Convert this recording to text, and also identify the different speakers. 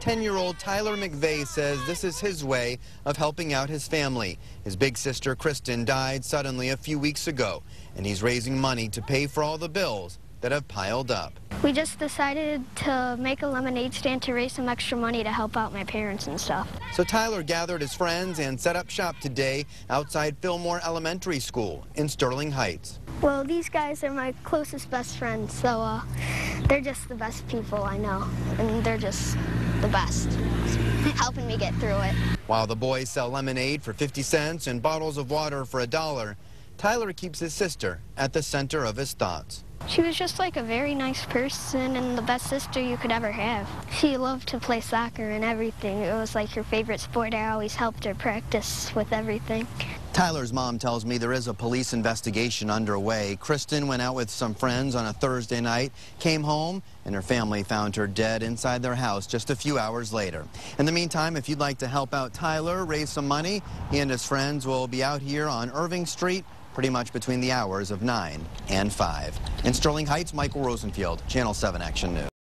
Speaker 1: 10-year-old Tyler McVeigh says this is his way of helping out his family. His big sister, Kristen, died suddenly a few weeks ago, and he's raising money to pay for all the bills that have piled up.
Speaker 2: We just decided to make a lemonade stand to raise some extra money to help out my parents and stuff.
Speaker 1: So Tyler gathered his friends and set up shop today outside Fillmore Elementary School in Sterling Heights.
Speaker 2: Well, these guys are my closest best friends, so they're just the best people I know, and they're just the best, helping me get through it.
Speaker 1: While the boys sell lemonade for 50 cents and bottles of water for $1, Tyler keeps his sister at the center of his thoughts.
Speaker 2: She was just like a very nice person and the best sister you could ever have. She loved to play soccer and everything. It was like her favorite sport. I always helped her practice with everything.
Speaker 1: Tyler's mom tells me there is a police investigation underway. Kristen went out with some friends on a Thursday night, came home, and her family found her dead inside their house just a few hours later. In the meantime, if you'd like to help out Tyler, raise some money, he and his friends will be out here on Irving Street pretty much between the hours of 9 and 5. In Sterling Heights, Michael Rosenfield, Channel 7 Action News.